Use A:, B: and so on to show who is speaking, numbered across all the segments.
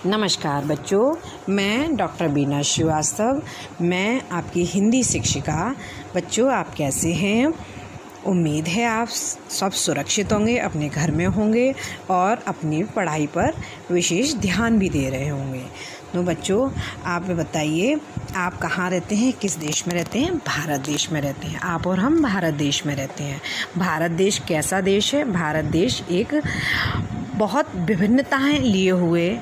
A: नमस्कार बच्चों, मैं डॉक्टर बीना श्रीवास्तव, मैं आपकी हिंदी शिक्षिका। बच्चों, आप कैसे हैं? उम्मीद है आप सब सुरक्षित होंगे, अपने घर में होंगे और अपनी पढ़ाई पर विशेष ध्यान भी दे रहे होंगे। तो बच्चों, आप बताइए, आप कहाँ रहते हैं, किस देश में रहते हैं? भारत देश में रहते हैं। आप और हम भारत देश में रहते हैं। भारत देश कैसा देश है? भारत देश एक बहुत विभिन्नताएं लिए हुए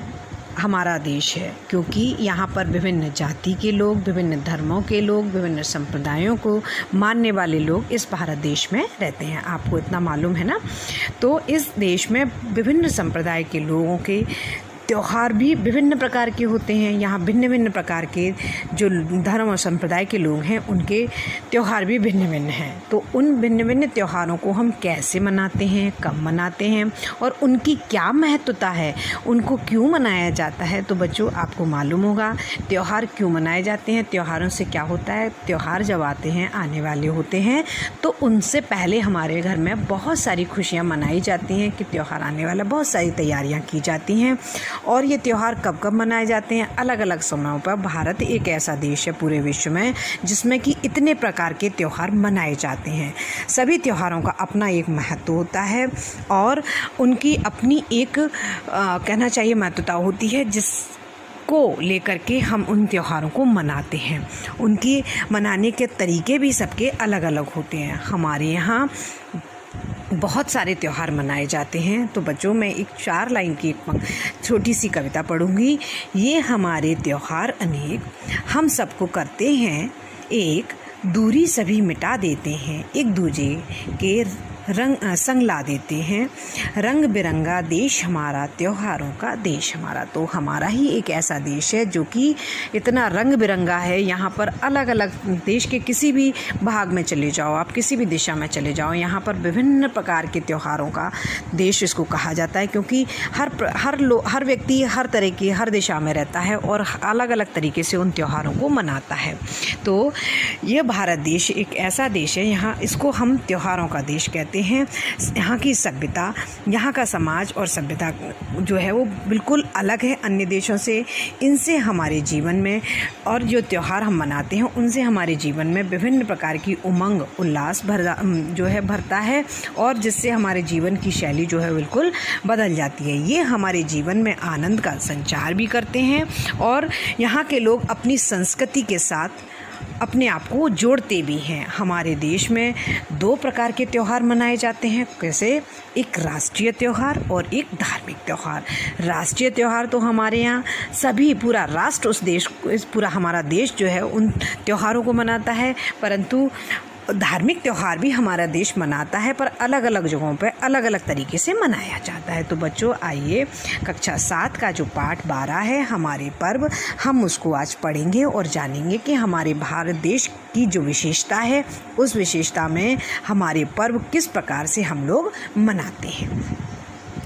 A: हमारा देश है, क्योंकि यहाँ पर विभिन्न जाति के लोग, विभिन्न धर्मों के लोग, विभिन्न संप्रदायों को मानने वाले लोग इस भारत देश में रहते हैं। आपको इतना मालूम है ना? तो इस देश में विभिन्न संप्रदाय के लोगों के त्योहार भी विभिन्न प्रकार के होते हैं। यहाँ भिन्न भिन्न प्रकार के जो धर्म और संप्रदाय के लोग हैं, उनके त्योहार भी भिन्न भिन्न हैं। तो उन भिन्न भिन्न त्योहारों को हम कैसे मनाते हैं, कब मनाते हैं और उनकी क्या महत्वता है, उनको क्यों मनाया जाता है? तो बच्चों, आपको मालूम होगा त्यौहार क्यों मनाए जाते हैं। त्योहारों से क्या होता है? त्यौहार जब आते हैं, आने वाले होते हैं, तो उनसे पहले हमारे घर में बहुत सारी खुशियाँ मनाई जाती हैं कि त्यौहार आने वाला, बहुत सारी तैयारियाँ की जाती हैं। और ये त्यौहार कब कब मनाए जाते हैं? अलग अलग समयों पर। भारत एक ऐसा देश है पूरे विश्व में जिसमें कि इतने प्रकार के त्यौहार मनाए जाते हैं। सभी त्योहारों का अपना एक महत्व होता है और उनकी अपनी एक कहना चाहिए महत्वता होती है, जिसको लेकर के हम उन त्योहारों को मनाते हैं। उनकी मनाने के तरीके भी सबके अलग अलग होते हैं। हमारे यहाँ बहुत सारे त्यौहार मनाए जाते हैं। तो बच्चों, मैं एक 4 लाइन की एक छोटी सी कविता पढ़ूंगी। ये हमारे त्यौहार अनेक, हम सबको करते हैं एक, दूरी सभी मिटा देते हैं, एक दूजे के संग ला देते हैं। रंग बिरंगा देश हमारा, त्योहारों का देश हमारा। तो हमारा ही एक ऐसा देश है जो कि इतना रंग बिरंगा है। यहाँ पर अलग अलग देश के किसी भी भाग में चले जाओ, आप किसी भी दिशा में चले जाओ, यहाँ पर विभिन्न प्रकार के त्योहारों का देश इसको कहा जाता है, क्योंकि हर व्यक्ति हर तरह की हर दिशा में रहता है और अलग अलग तरीके से उन त्योहारों को मनाता है। तो ये भारत देश एक ऐसा देश है, यहाँ इसको हम त्योहारों का देश कहते हैं। यहाँ की सभ्यता, यहाँ का समाज और सभ्यता जो है वो बिल्कुल अलग है अन्य देशों से। इनसे हमारे जीवन में, और जो त्यौहार हम मनाते हैं उनसे हमारे जीवन में विभिन्न प्रकार की उमंग उल्लास भरता है और जिससे हमारे जीवन की शैली जो है बिल्कुल बदल जाती है। ये हमारे जीवन में आनंद का संचार भी करते हैं और यहाँ के लोग अपनी संस्कृति के साथ अपने आप को जोड़ते भी हैं। हमारे देश में 2 प्रकार के त्यौहार मनाए जाते हैं। कैसे? एक राष्ट्रीय त्यौहार और एक धार्मिक त्यौहार। राष्ट्रीय त्यौहार तो हमारे यहाँ सभी, पूरा राष्ट्र, पूरा हमारा देश जो है उन त्योहारों को मनाता है, परंतु धार्मिक त्यौहार भी हमारा देश मनाता है, पर अलग अलग जगहों पर अलग अलग तरीके से मनाया जाता है। तो बच्चों, आइए कक्षा 7 का जो पाठ 12 है, हमारे पर्व, हम उसको आज पढ़ेंगे और जानेंगे कि हमारे भारत देश की जो विशेषता है, उस विशेषता में हमारे पर्व किस प्रकार से हम लोग मनाते हैं।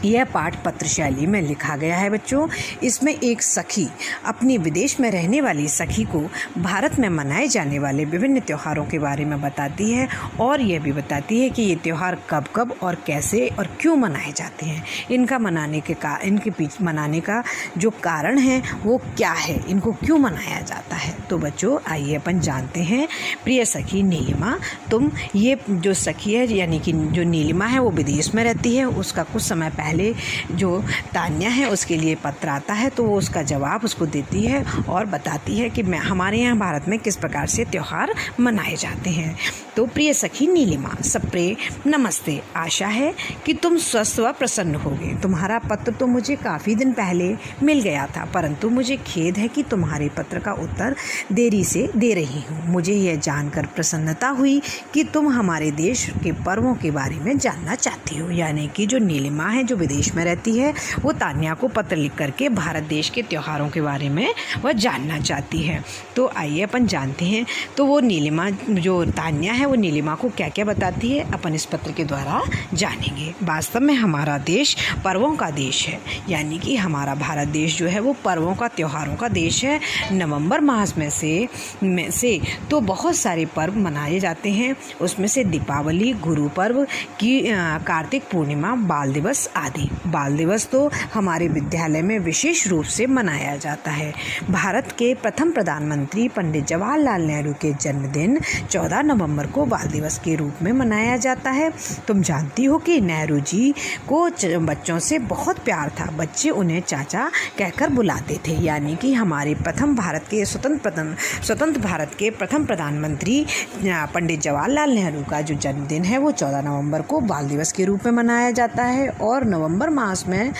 A: यह पाठ पत्र शैली में लिखा गया है बच्चों। इसमें एक सखी अपनी विदेश में रहने वाली सखी को भारत में मनाए जाने वाले विभिन्न त्योहारों के बारे में बताती है और यह भी बताती है कि ये त्यौहार कब कब और कैसे और क्यों मनाए जाते हैं। इनके मनाने का जो कारण है वो क्या है, इनको क्यों मनाया जाता है। तो बच्चों, आइए अपन जानते हैं। प्रिय सखी नीलिमा, तुम, ये जो सखी है यानी कि जो नीलिमा है वो विदेश में रहती है। उसका कुछ समय पहले जो तान्या है उसके लिए पत्र आता है, तो वो उसका जवाब उसको देती है और बताती है कि हमारे यहाँ भारत में किस प्रकार से त्यौहार मनाए जाते हैं। तो प्रिय सखी नीलिमा, सप्रे नमस्ते। आशा है कि तुम स्वस्थ व प्रसन्न होगे। तुम्हारा पत्र तो मुझे काफ़ी दिन पहले मिल गया था, परंतु मुझे खेद है कि तुम्हारे पत्र का उत्तर देरी से दे रही हूँ। मुझे यह जानकर प्रसन्नता हुई कि तुम हमारे देश के पर्वों के बारे में जानना चाहती हो। यानी कि जो नीलिमा है, जो विदेश में रहती है, वो तान्या को पत्र लिख करके भारत देश के त्योहारों के बारे में वह जानना चाहती है। तो आइए अपन जानते हैं। तो वो नीलिमा, जो तान्या है, वो नीलिमा को क्या क्या बताती है, अपन इस पत्र के द्वारा जानेंगे। वास्तव में हमारा देश पर्वों का देश है, यानी कि हमारा भारत देश जो है वो पर्वों का, त्योहारों का देश है। नवंबर मास में से तो बहुत सारे पर्व मनाए जाते हैं। उसमें से दीपावली, गुरु पर्व की, कार्तिक पूर्णिमा, बाल दिवस आदि आदि। बाल दिवस तो हमारे विद्यालय में विशेष रूप से मनाया जाता है। भारत के प्रथम प्रधानमंत्री पंडित जवाहरलाल नेहरू के जन्मदिन 14 नवंबर को बाल दिवस के रूप में मनाया जाता है। तुम जानती हो कि नेहरू जी को बच्चों से बहुत प्यार था। बच्चे उन्हें चाचा कहकर बुलाते थे। यानी कि हमारे स्वतंत्र भारत के प्रथम प्रधानमंत्री पंडित जवाहरलाल नेहरू का जो जन्मदिन है वो 14 नवंबर को बाल दिवस के रूप में मनाया जाता है। और नवंबर मास में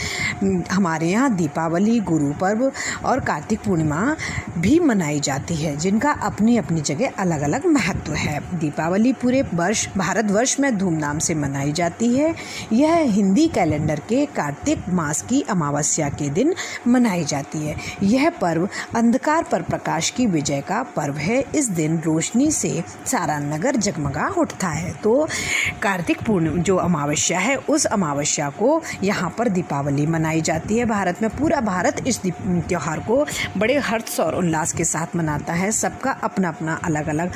A: हमारे यहाँ दीपावली, गुरु पर्व और कार्तिक पूर्णिमा भी मनाई जाती है, जिनका अपनी अपनी जगह अलग अलग महत्व है। दीपावली पूरे भारतवर्ष में धूमधाम से मनाई जाती है। यह हिंदी कैलेंडर के कार्तिक मास की अमावस्या के दिन मनाई जाती है। यह पर्व अंधकार पर प्रकाश की विजय का पर्व है। इस दिन रोशनी से सारा नगर जगमगा उठता है। तो कार्तिक पूर्णिमा जो अमावस्या है, उस अमावस्या को यहाँ पर दीपावली मनाई जाती है। भारत में पूरा भारत इस त्यौहार को बड़े हर्ष और उल्लास के साथ मनाता है। सबका अपना अपना अलग अलग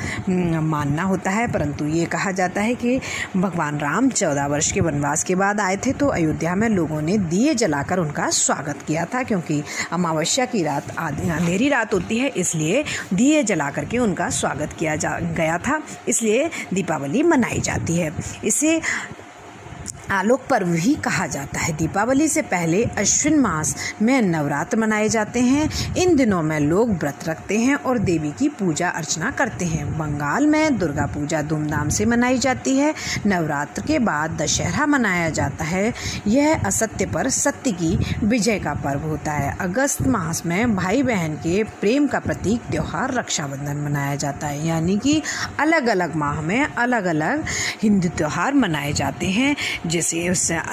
A: मानना होता है, परंतु ये कहा जाता है कि भगवान राम 14 वर्ष के वनवास के बाद आए थे, तो अयोध्या में लोगों ने दिए जलाकर उनका स्वागत किया था। क्योंकि अमावस्या की रात अंधेरी रात होती है, इसलिए दिए जला करके उनका स्वागत किया गया था। इसलिए दीपावली मनाई जाती है। इसे आलोक पर्व भी कहा जाता है। दीपावली से पहले अश्विन मास में नवरात्र मनाए जाते हैं। इन दिनों में लोग व्रत रखते हैं और देवी की पूजा अर्चना करते हैं। बंगाल में दुर्गा पूजा धूमधाम से मनाई जाती है। नवरात्र के बाद दशहरा मनाया जाता है। यह असत्य पर सत्य की विजय का पर्व होता है। अगस्त मास में भाई बहन के प्रेम का प्रतीक त्योहार रक्षाबंधन मनाया जाता है। यानी कि अलग अलग माह में अलग अलग हिंदू त्योहार मनाए जाते हैं। जैसे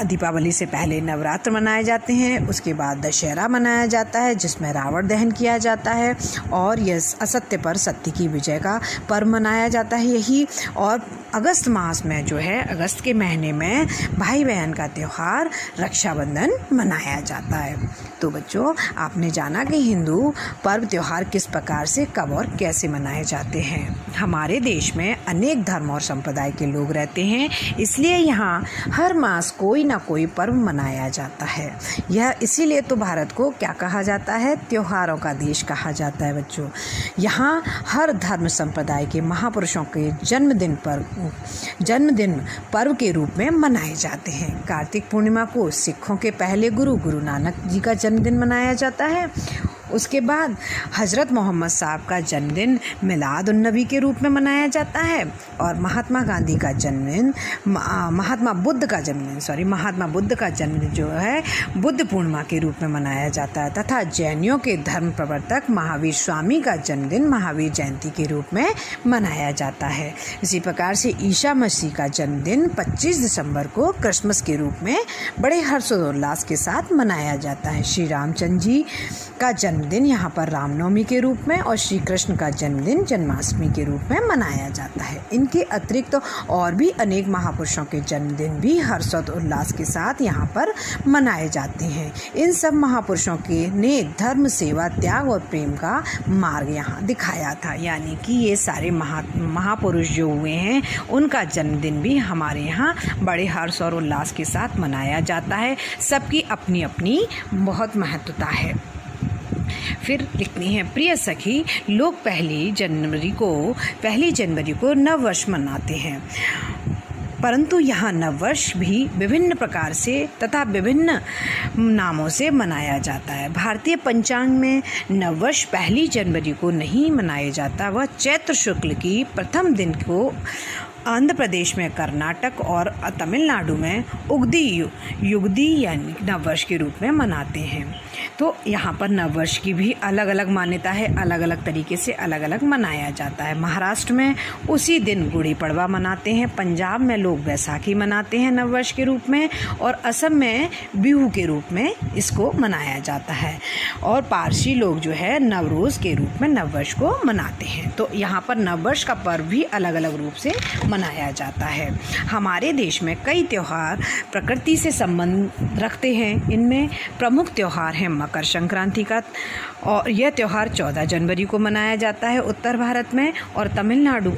A: दीपावली से पहले नवरात्र मनाए जाते हैं, उसके बाद दशहरा मनाया जाता है जिसमें रावण दहन किया जाता है और यह असत्य पर सत्य की विजय का पर्व मनाया जाता है। यही और अगस्त मास में जो है, अगस्त के महीने में भाई बहन का त्यौहार रक्षाबंधन मनाया जाता है। तो बच्चों, आपने जाना कि हिंदू पर्व त्यौहार किस प्रकार से, कब और कैसे मनाए जाते हैं। हमारे देश में अनेक धर्म और संप्रदाय के लोग रहते हैं, इसलिए यहाँ हर मास कोई ना कोई पर्व मनाया जाता है। यह इसीलिए तो भारत को क्या कहा जाता है, त्योहारों का देश कहा जाता है। बच्चों, यहाँ हर धर्म संप्रदाय के महापुरुषों के जन्मदिन पर्व के रूप में मनाए जाते हैं। कार्तिक पूर्णिमा को सिखों के पहले गुरु नानक जी का जन्मदिन मनाया जाता है। उसके बाद हज़रत मोहम्मद साहब का जन्मदिन मिलाद उन नबी के रूप में मनाया जाता है। और महात्मा बुद्ध का जन्मदिन जो है बुद्ध पूर्णिमा के रूप में मनाया जाता है। तथा जैनियों के धर्म प्रवर्तक महावीर स्वामी का जन्मदिन महावीर जयंती के रूप में मनाया जाता है। इसी प्रकार से ईसा मसीह का जन्मदिन 25 दिसंबर को क्रिसमस के रूप में बड़े हर्षोल्लास के साथ मनाया जाता है। श्री रामचंद्र जी का जन्मदिन यहाँ पर रामनवमी के रूप में और श्री कृष्ण का जन्मदिन जन्माष्टमी के रूप में मनाया जाता है। इनके अतिरिक्त तो और भी अनेक महापुरुषों के जन्मदिन भी हर्षोल्लास के साथ यहाँ पर मनाए जाते हैं। इन सब महापुरुषों ने धर्म, सेवा, त्याग और प्रेम का मार्ग यहाँ दिखाया था। यानी कि ये सारे महापुरुष जो हुए हैं, उनका जन्मदिन भी हमारे यहाँ बड़े हर्ष और उल्लास के साथ मनाया जाता है। सबकी अपनी अपनी बहुत महत्वता है। फिर लिखनी है, प्रिय सखी, लोग पहली जनवरी को नव वर्ष मनाते हैं, परंतु यहाँ नववर्ष भी विभिन्न प्रकार से तथा विभिन्न नामों से मनाया जाता है। भारतीय पंचांग में नववर्ष पहली जनवरी को नहीं मनाया जाता। वह चैत्र शुक्ल की प्रथम दिन को आंध्र प्रदेश में, कर्नाटक और तमिलनाडु में युगदी यानी नववर्ष के रूप में मनाते हैं। तो यहाँ पर नववर्ष की भी अलग अलग मान्यता है, अलग अलग तरीके से अलग अलग मनाया जाता है। महाराष्ट्र में उसी दिन गुड़ी पड़वा मनाते हैं, पंजाब में लोग बैसाखी मनाते हैं नववर्ष के रूप में, और असम में बिहू के रूप में इसको मनाया जाता है, और पारसी लोग जो है नवरोज़ के रूप में नववर्ष को मनाते हैं। तो यहाँ पर नववर्ष का पर्व भी अलग अलग रूप से मनाया जाता है। हमारे देश में कई त्यौहार प्रकृति से संबंध रखते हैं। इनमें प्रमुख त्यौहार है मकर संक्रांति का, और यह त्यौहार 14 जनवरी को मनाया जाता है उत्तर भारत में, और तमिलनाडु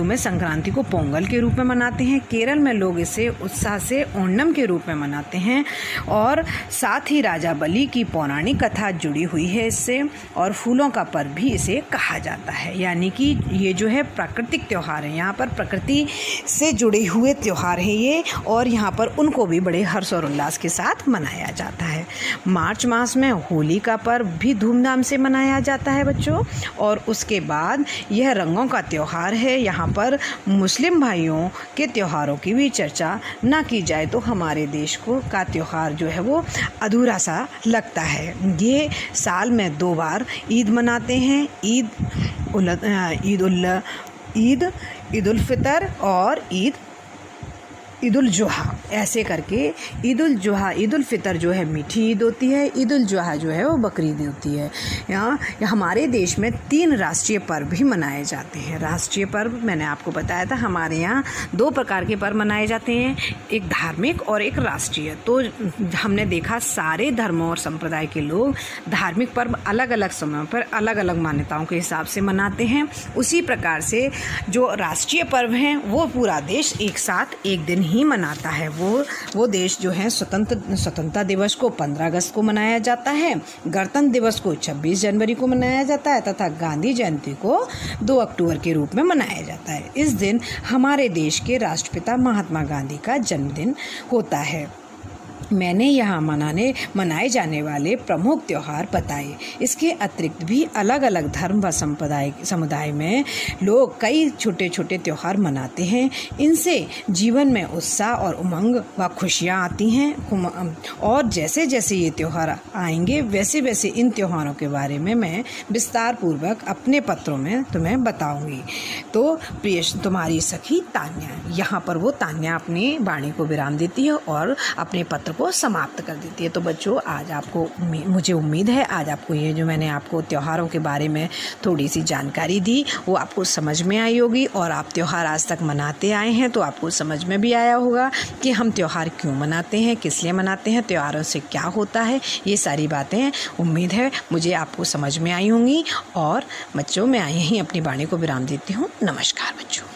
A: में संक्रांति को पोंगल के रूप में मनाते हैं। केरल में लोग इसे उत्साह से ओणम के रूप में मनाते हैं, और साथ ही राजा बलि की पौराणिक कथा जुड़ी हुई है इससे, और फूलों का पर्व भी इसे कहा जाता है। यानी कि ये जो है प्राकृतिक त्यौहार है, यहाँ पर प्रकृति से जुड़े हुए त्यौहार हैं ये, और यहाँ पर उनको भी बड़े हर्ष और उल्लास के साथ मनाया जाता है। मार्च मास में होली का पर्व भी धूमधाम से मनाया जाता है बच्चों, और उसके बाद यह रंगों का त्यौहार है। यहाँ पर मुस्लिम भाइयों के त्योहारों की भी चर्चा ना की जाए तो हमारे देश का त्यौहार जो है वो अधूरा सा लगता है। ये साल में 2 बार ईद मनाते हैं, ईद उल फितर और ईद उल जुहा। ऐसे करके ईद उल फितर जो है मीठी ईद होती है, ईद उल जुहा जो है वो बकरी ईद होती है। यहाँ हमारे देश में 3 राष्ट्रीय पर्व भी मनाए जाते हैं। राष्ट्रीय पर्व मैंने आपको बताया था, हमारे यहाँ 2 प्रकार के पर्व मनाए जाते हैं, एक धार्मिक और एक राष्ट्रीय। तो हमने देखा सारे धर्मों और संप्रदाय के लोग धार्मिक पर्व अलग अलग समय पर अलग अलग मान्यताओं के हिसाब से मनाते हैं। उसी प्रकार से जो राष्ट्रीय पर्व हैं वो पूरा देश एक साथ एक दिन ही मनाता है। वो देश जो है स्वतंत्रता दिवस को 15 अगस्त को मनाया जाता है, गणतंत्र दिवस को 26 जनवरी को मनाया जाता है तथा गांधी जयंती को 2 अक्टूबर के रूप में मनाया जाता है। इस दिन हमारे देश के राष्ट्रपिता महात्मा गांधी का जन्मदिन होता है। मैंने यहाँ मनाए जाने वाले प्रमुख त्यौहार बताए। इसके अतिरिक्त भी अलग अलग धर्म व समुदाय में लोग कई छोटे छोटे त्यौहार मनाते हैं। इनसे जीवन में उत्साह और उमंग व खुशियाँ आती हैं, और जैसे जैसे ये त्यौहार आएंगे वैसे वैसे इन त्योहारों के बारे में मैं विस्तार पूर्वक अपने पत्रों में तुम्हें बताऊंगी। तो प्रिय तुम्हारी सखी तान्या, यहाँ पर वो तान्या अपनी वाणी को विराम देती है और अपने पत्र को समाप्त कर देती है। तो बच्चों, आज आपको मुझे उम्मीद है आज आपको ये जो मैंने आपको त्योहारों के बारे में थोड़ी सी जानकारी दी वो आपको समझ में आई होगी, और आप त्यौहार आज तक मनाते आए हैं तो आपको समझ में भी आया होगा कि हम त्यौहार क्यों मनाते हैं, किस लिए मनाते हैं, त्योहारों से क्या होता है। ये सारी बातें उम्मीद है मुझे आपको समझ में आई होंगी। और बच्चों, मैं यहीं अपनी वाणी को विराम देती हूँ। नमस्कार बच्चों।